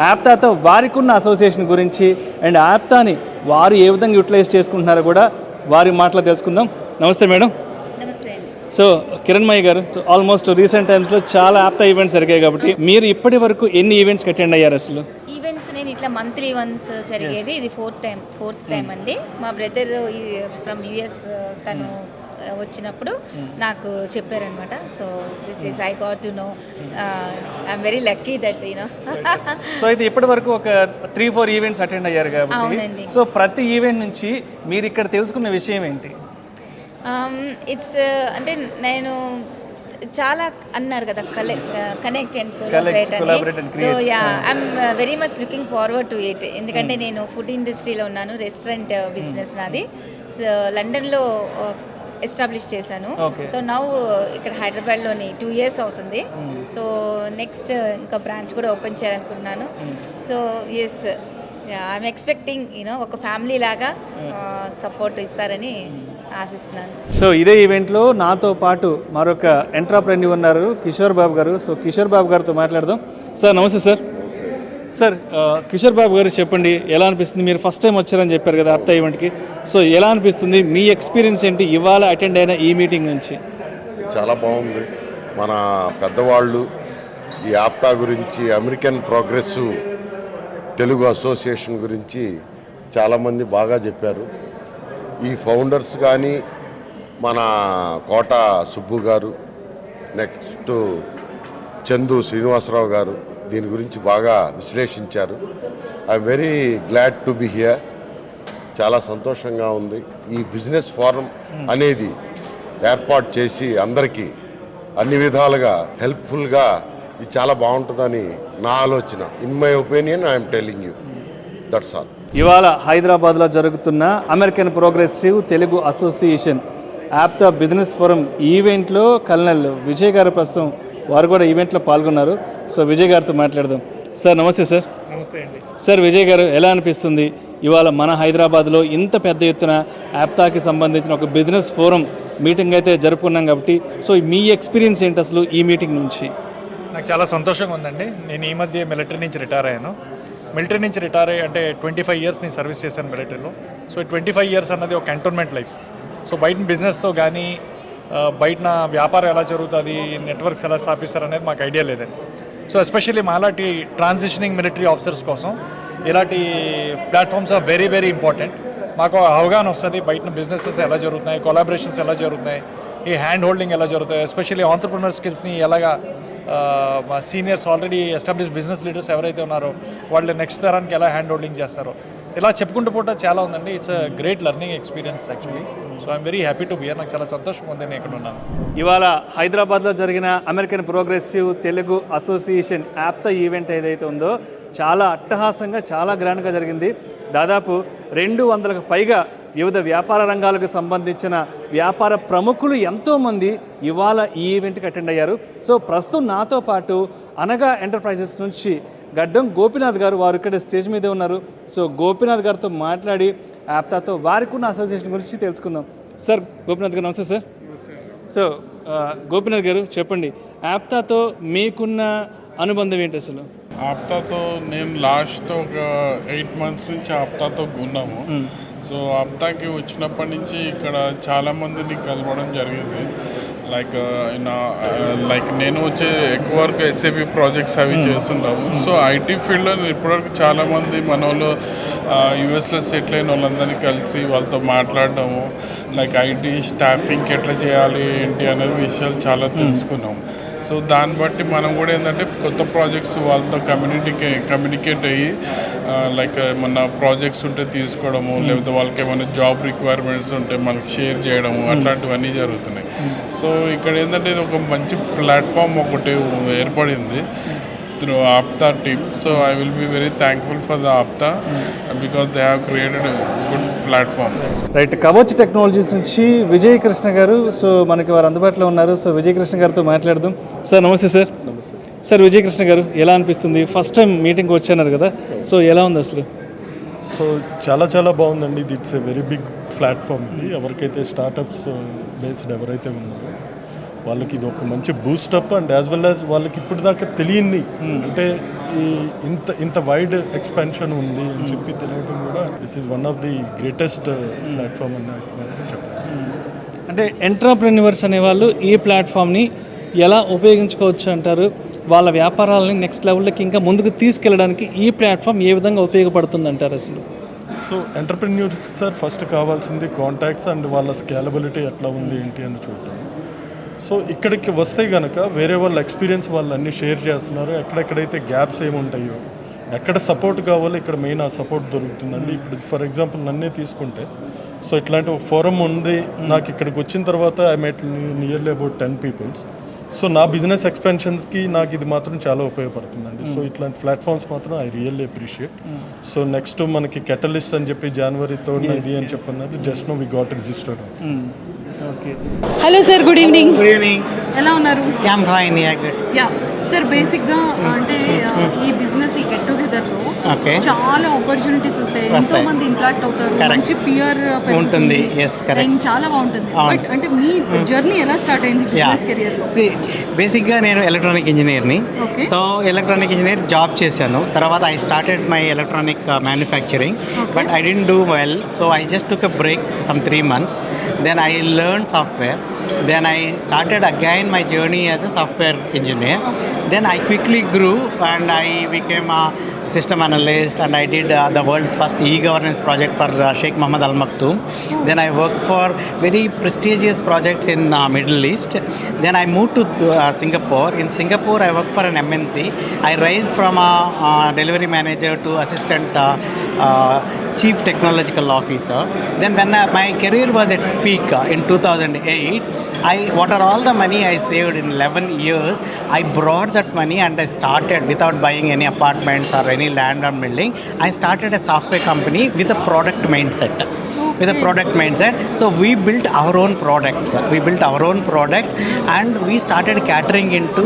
యాప్తాతో వారికి ఉన్న అసోసియేషన్ గురించి అండ్ యాప్తాని వారు ఏ విధంగా యూటిలైజ్ చేసుకుంటున్నారో కూడా వారి మాటలో తెలుసుకుందాం. నమస్తే మేడం. నమస్తే అండి. సో కిరణ్మయి గారు, సో ఆల్మోస్ట్ రీసెంట్ టైమ్స్లో చాలా యాప్తా ఈవెంట్స్ జరిగాయి కాబట్టి మీరు ఇప్పటి వరకు ఎన్ని ఈవెంట్స్కి అటెండ్ అయ్యారు అసలు? ఈవెంట్స్ నేను ఇట్లా మంత్లీ వన్స్ జరిగేది ఇది ఫోర్త్ టైం అండి. మా బ్రదర్ ఫ్రమ్ యుఎస్ తను వచ్చినప్పుడు నాకు చెప్పారనమాట. So this is I got to know, I'm very lucky that you know. So అయితే ఇప్పటి వరకు ఒక 3-4 ఈవెంట్స్ అటెండ్ అయ్యారు కాబట్టి, అవునండి. సో ప్రతి ఈవెంట్ నుంచి మీరు ఇక్కడ తెలుసుకున్న విషయం ఏంటి? ఇట్స్ అంటే నేను చాలా అన్నారు కదా కనెక్ట్ అండ్ కొలాబరేట్ అని. So yeah I'm very much looking forward to it. ఎందుకంటే నేను ఫుడ్ ఇండస్ట్రీలో ఉన్నాను, రెస్టారెంట్ బిజినెస్ నాది. సో లండన్లో ఎస్టాబ్లిష్ చేశాను. సో నౌ ఇక్కడ హైదరాబాద్లోని 2 years అవుతుంది. సో నెక్స్ట్ ఇంకా బ్రాంచ్ కూడా ఓపెన్ చేయాలనుకుంటున్నాను. సో ఎస్ ఐఎమ్ ఎక్స్పెక్టింగ్ ఒక ఫ్యామిలీ లాగా సపోర్ట్ ఇస్తారని ఆశిస్తున్నాను. సో ఇదే ఈవెంట్లో నాతో పాటు మరొక ఎంటర్ప్రెన్యూర్ ఉన్నారు, కిషోర్ బాబు గారు. సో కిషోర్ బాబు గారితో మాట్లాడదాం. సార్ నమస్తే సార్. సార్ కిషోర్ బాబు గారు చెప్పండి, ఎలా అనిపిస్తుంది? మీరు ఫస్ట్ టైం వచ్చారని చెప్పారు కదా యాప్తా ఈవెంట్కి. సో ఎలా అనిపిస్తుంది, మీ ఎక్స్పీరియన్స్ ఏంటి ఇవాళ అటెండ్ అయిన ఈ మీటింగ్ నుంచి? చాలా బాగుంది. మన పెద్దవాళ్ళు ఈ యాప్తా గురించి, అమెరికన్ ప్రోగ్రెసివ్ తెలుగు అసోసియేషన్ గురించి చాలామంది బాగా చెప్పారు. ఈ ఫౌండర్స్ కానీ మన కోట సుబ్బు గారు, నెక్స్ట్ చందు శ్రీనివాసరావు గారు దీని గురించి బాగా విశ్లేషించారు. I'm very glad to be here. చాలా సంతోషంగా ఉంది. ఈ బిజినెస్ ఫోరం అనేది ఏర్పాటు చేసి అందరికీ అన్ని విధాలుగా హెల్ప్ఫుల్గా ఇది చాలా బాగుంటుందని నా ఆలోచన. In my opinion I'm telling you, that's all. ఇవాళ హైదరాబాద్లో జరుగుతున్న American progressive Telugu association APTA business forum ఈవెంట్లో కల్నల్ విజయ్ గారు ప్రస్తుతం వారు కూడా ఈవెంట్లో పాల్గొన్నారు. సో విజయ్ గారితో మాట్లాడదాం. సార్ నమస్తే సార్. నమస్తే అండి. సార్ విజయ్ గారు, ఎలా అనిపిస్తుంది ఇవాళ మన హైదరాబాద్లో ఇంత పెద్ద ఎత్తున యాప్తాకి సంబంధించిన ఒక బిజినెస్ ఫోరం మీటింగ్ అయితే జరుపుకున్నాం కాబట్టి, సో మీ ఎక్స్పీరియన్స్ ఏంటి అసలు ఈ మీటింగ్ నుంచి? నాకు చాలా సంతోషంగా ఉందండి. నేను ఈ మధ్య మిలిటరీ నుంచి రిటైర్ అయ్యాను. మిలిటరీ నుంచి రిటైర్ అయ్యి అంటే 25 years నేను సర్వీస్ చేశాను మిలిటరీలో. సో 25 years అన్నది ఒక కంటోన్మెంట్ లైఫ్. సో బయట బిజినెస్తో కానీ బయట వ్యాపారం ఎలా జరుగుతుంది, నెట్వర్క్స్ ఎలా స్థాపిస్తారు అనేది మాకు ఐడియా లేదండి. సో ఎస్పెషల్లీ మాలాంటి ట్రాన్సిషనింగ్ మిలిటరీ ఆఫీసర్స్ కోసం ఇలాంటి platforms are very very important. మాకు అవగాహన వస్తుంది బయట బిజినెసెస్ ఎలా జరుగుతున్నాయి, కొలాబరేషన్స్ ఎలా జరుగుతున్నాయి, ఈ హ్యాండ్ హోల్డింగ్ ఎలా జరుగుతాయి, ఎస్పెషల్లీ ఆంటర్ప్రినర్ స్కిల్స్ని ఎలాగా మా seniors already establish business leaders ఎవరైతే ఉన్నారో వాళ్ళు నెక్స్ట్ తరానికి ఎలా హ్యాండ్ హోల్డింగ్ చేస్తారో ఇలా చెప్పుకుంటూ పోతే చాలా ఉందండి. It's a great learning experience actually. So I'm very happy to be here. నాకు చాలా సంతోషంగా ఉంది నేను ఇక్కడ ఉన్నాను. ఇవాళ హైదరాబాద్లో జరిగిన American progressive Telugu association APTA event ఏదైతే ఉందో చాలా అట్టహాసంగా, చాలా గ్రాండ్గా జరిగింది. దాదాపు 200కు పైగా వివిధ వ్యాపార రంగాలకు సంబంధించిన వ్యాపార ప్రముఖులు ఎంతోమంది ఇవాళ ఈ ఈవెంట్కి అటెండ్ అయ్యారు. సో ప్రస్తుతం నాతో పాటు అనగా ఎంటర్ప్రైజెస్ నుంచి గడ్డం గోపీనాథ్ గారు, వారు ఇక్కడ స్టేజ్ మీదే ఉన్నారు. సో గోపీనాథ్ గారితో మాట్లాడి యాప్తాతో వారికి ఉన్న అసోసియేషన్ గురించి తెలుసుకుందాం. సార్ గోపీనాథ్ గారు నమస్తే సార్. సో గోపీనాథ్ గారు చెప్పండి, యాప్తాతో మీకున్న అనుబంధం ఏంటి అసలు? ఆప్తాతో నేను లాస్ట్ ఒక 8 months నుంచి ఆప్తాతో ఉన్నాము. సో ఆప్తాకి వచ్చినప్పటి నుంచి ఇక్కడ చాలామందిని కలవడం జరిగింది. లైక్ నేను వచ్చే ఎక్కువ వరకు ఎస్ఏపి ప్రాజెక్ట్స్ అవి చేస్తుంటాము. సో ఐటీ ఫీల్డ్లో ఇప్పటివరకు చాలామంది మన వాళ్ళు యూఎస్లో సెటిల్ అయిన వాళ్ళందరినీ కలిసి వాళ్ళతో మాట్లాడడము, లైక్ ఐటీ స్టాఫింగ్కి ఎట్లా చేయాలి ఏంటి అనే విషయాలు చాలా తెలుసుకున్నాము. సో దాన్ని బట్టి మనం కూడా ఏంటంటే కొత్త ప్రాజెక్ట్స్ వాళ్ళతో కమ్యూనికేట్ అయ్యి లైక్ ఏమన్నా ప్రాజెక్ట్స్ ఉంటే తీసుకోవడము, లేకపోతే వాళ్ళకి ఏమైనా జాబ్ రిక్వైర్మెంట్స్ ఉంటే మనకి షేర్ చేయడము, అట్లాంటివన్నీ జరుగుతున్నాయి. సో ఇక్కడ ఏంటంటే ఇది ఒక మంచి ప్లాట్ఫామ్ ఒకటి ఏర్పడింది through APTA team. So I will be very thankful for the APTA because they have created a good platform. Right, Kavach technologies నుంచి విజయ్ కృష్ణ గారు, సో మనకి వారు అందుబాటులో ఉన్నారు. సో విజయ్ కృష్ణ గారితో మాట్లాడదాం. సార్ నమస్తే సార్. సార్ విజయ్ కృష్ణ గారు, ఎలా అనిపిస్తుంది? ఫస్ట్ టైం మీటింగ్కి వచ్చారు కదా, సో ఎలా ఉంది అసలు? సో చాలా బాగుందండి. ఇది it's a very big platform. ఇది ఎవరికైతే స్టార్టప్స్ బేస్డ్ ఎవరైతే ఉన్నారో వాళ్ళకి ఇది ఒక మంచి boost up and as well as వాళ్ళకి ఇప్పుడు దాకా తెలియంది అంటే ఈ ఇంత వైడ్ ఎక్స్పాన్షన్ ఉంది అని చెప్పి తెలియడం కూడా this is one of the greatest platform అని మాత్రం చెప్పాలి. అంటే ఎంటర్‌ప్రెన్యూర్స్ అనేవాళ్ళు ఈ ప్లాట్ఫామ్ని ఎలా ఉపయోగించుకోవచ్చు అంటారు? వాళ్ళ వ్యాపారాలని నెక్స్ట్ లెవెల్లోకి ఇంకా ముందుకు తీసుకెళ్ళడానికి ఈ ప్లాట్ఫామ్ ఏ విధంగా ఉపయోగపడుతుంది అంటారు అసలు? సో ఎంటర్‌ప్రెన్యూర్స్ సార్ ఫస్ట్ కావాల్సింది కాంటాక్ట్స్ అండ్ వాళ్ళ స్కేలబిలిటీ ఎట్లా ఉంది ఏంటి అని చూడటం. సో ఇక్కడికి వస్తే కనుక వేరే వాళ్ళ ఎక్స్పీరియన్స్ వాళ్ళు అన్నీ షేర్ చేస్తున్నారు. ఎక్కడెక్కడైతే గ్యాప్స్ ఏముంటాయో, ఎక్కడ సపోర్ట్ కావాలో ఇక్కడ మెయిన్ ఆ సపోర్ట్ దొరుకుతుందండి. ఇప్పుడు ఫర్ ఎగ్జాంపుల్ నన్నే తీసుకుంటే, సో ఇట్లాంటి ఒక ఫోరం ఉంది నాకు. ఇక్కడికి వచ్చిన తర్వాత I met nearly about 10 peoples. So నా బిజినెస్ ఎక్స్పెన్షన్స్కి నాకు ఇది మాత్రం చాలా ఉపయోగపడుతుందండి. సో ఇట్లాంటి ప్లాట్ఫామ్స్ మాత్రం I really appreciate. So next మనకి కెటలిస్ట్ అని చెప్పి జనవరి 3rd ఇది అని చెప్పన్నది just no we got registered. Okay. Hello sir, good evening. Good evening. ఎలా ఉన్నారు? I'm fine. Ya good. Ya sir, బేసిక్గా అంటే ఈ బిజినెస్ ఈ గెట్ టుగెదర్లో ఓకే చాలా ఆపర్చునిటీస్ వస్తాయి. ఎంతో మంది ఇంట్రాక్ట్ అవుతారు, మంచి పియర్ ఉంటుంది. ఎస్ కరెక్ట్, చాలా బాగుంటుంది. బట్ అంటే మీ జర్నీ ఎలా స్టార్ట్ అయింది బిజినెస్ కెరియర్లో? బేసిక్గా నేను ఎలక్ట్రానిక్ ఇంజనీర్ని. సో ఎలక్ట్రానిక్ ఇంజనీర్ జాబ్ చేశాను. తర్వాత I started my electronic manufacturing, but I didn't do well. So I just took a break some 3 months. Then I learned software. Then I started again my journey as a software engineer. Then I quickly grew and I became a system analyst, and I did the world's first e-governance project for Sheikh Mohammed Al Maktoum. Then I worked for very prestigious projects in Middle East. Then I moved to Singapore. In Singapore, I worked for an MNC. I raised from a delivery manager to assistant chief technological officer. Then when my career was at peak in 2008, what are all the money I saved in 11 years, I brought that money and I started, without buying any apartments or any land or building, I started a software company with a product mindset. So we built our own products. And we started catering into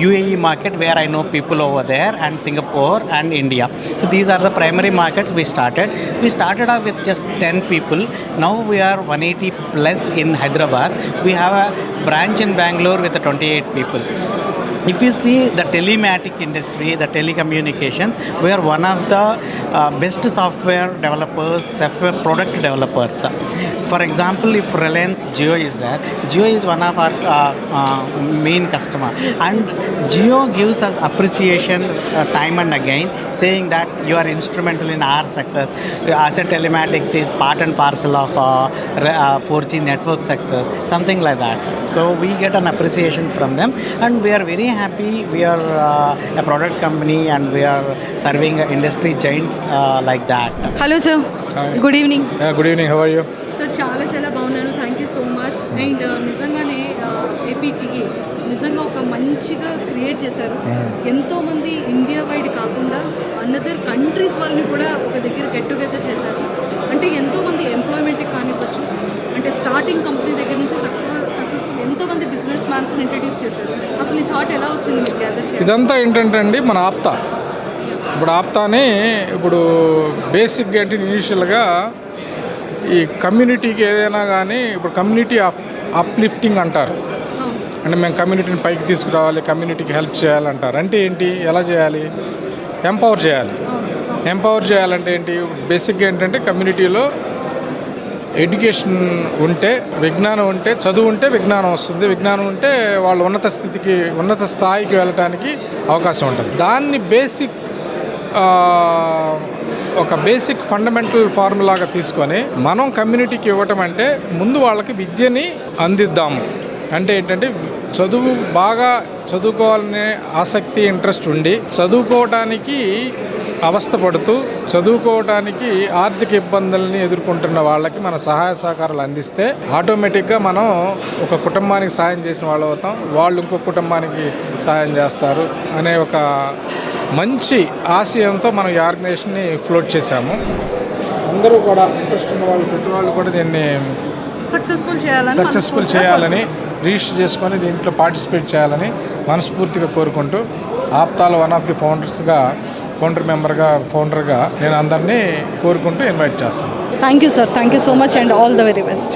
UAE market, where I know people over there, and Singapore and India. So these are the primary markets we started. We started off with just 10 people. Now we are 180 plus in Hyderabad. We have a branch in Bangalore with 28 people. If you see the telematic industry, the telecommunications, we are one of the best software developers, software product developers. For example, if Reliance Jio is there, Jio is one of our main customer, and Jio gives us appreciation time and again, saying that you are instrumental in our success. Asset telematics is part and parcel of 4G network success, something like that. So we get an appreciation from them, and we are very happy. We are a product company, and we are serving industry giants like that. Hello sir, good evening. Good evening, how are you? So చాలా బాగున్నాను, thank you so much. And నిజంగానే APTA నిజంగా ఒక మంచిగా create చేశారు. ఎంతోమంది India wide కాకుండా another countries వాళ్ళని కూడా ఒక దగ్గర గెట్ టుగెదర్ చేశారు. అంటే ఎంతోమంది ఎంప్లాయ్మెంట్కి కానివ్వచ్చు, అంటే స్టార్టింగ్ కంపెనీ దగ్గర నుంచి సక్సెస్ఫుల్ ఎంతోమంది బిజినెస్ మ్యాన్స్ని ఇంట్రడ్యూస్ చేశారు. అసలు ఈ థాట్ ఎలా వచ్చింది మీకు గ్యాదర్ చేయాలి? ఇదంతా ఏంటంటే అండి, మన ఆప్తా. ఇప్పుడు ఆప్తానే ఇప్పుడు బేసిక్గా అంటే ఇనీషియల్గా ఈ కమ్యూనిటీకి ఏదైనా కానీ ఇప్పుడు కమ్యూనిటీ అప్లిఫ్టింగ్ అంటారు. అంటే మేము కమ్యూనిటీని పైకి తీసుకురావాలి, కమ్యూనిటీకి హెల్ప్ చేయాలంటారు. అంటే ఏంటి, ఎలా చేయాలి? ఎంపవర్ చేయాలి. ఎంపవర్ చేయాలంటే ఏంటి, బేసిక్గా ఏంటంటే కమ్యూనిటీలో ఎడ్యుకేషన్ ఉంటే, విజ్ఞానం ఉంటే, చదువు ఉంటే విజ్ఞానం వస్తుంది. విజ్ఞానం ఉంటే వాళ్ళు ఉన్నత స్థాయికి వెళ్ళడానికి అవకాశం ఉంటుంది. దాన్ని ఒక బేసిక్ ఫండమెంటల్ ఫార్ములాగా తీసుకొని మనం కమ్యూనిటీకి ఇవ్వటం అంటే ముందు వాళ్ళకి విద్యని అందిద్దాము. అంటే ఏంటంటే చదువు బాగా చదువుకోవాలనే ఆసక్తి ఇంట్రెస్ట్ ఉండి చదువుకోవడానికి అవస్థపడుతూ చదువుకోవడానికి ఆర్థిక ఇబ్బందుల్ని ఎదుర్కొంటున్న వాళ్ళకి మన సహాయ సహకారాలు అందిస్తే ఆటోమేటిక్గా మనం ఒక కుటుంబానికి సాయం చేసిన వాళ్ళు అవుతాం, వాళ్ళు ఇంకొక కుటుంబానికి సాయం చేస్తారు అనే ఒక మంచి ఆశయంతో మనం ఈ ఆర్గనైజేషన్ని ఫ్లోట్ చేశాము. అందరూ కూడా ఇంట్రెస్ట్ ఉన్న వాళ్ళు ప్రతి వాళ్ళు కూడా దీన్ని సక్సెస్ఫుల్ చేయాలని రిజిస్టర్ చేసుకొని దీంట్లో పార్టిసిపేట్ చేయాలని మనస్ఫూర్తిగా కోరుకుంటూ ఆప్తాలో వన్ ఆఫ్ ది ఫౌండర్గా నేను అందరినీ కోరుకుంటూ ఇన్వైట్ చేస్తాను. Thank you sir, thank you so much and all the very best.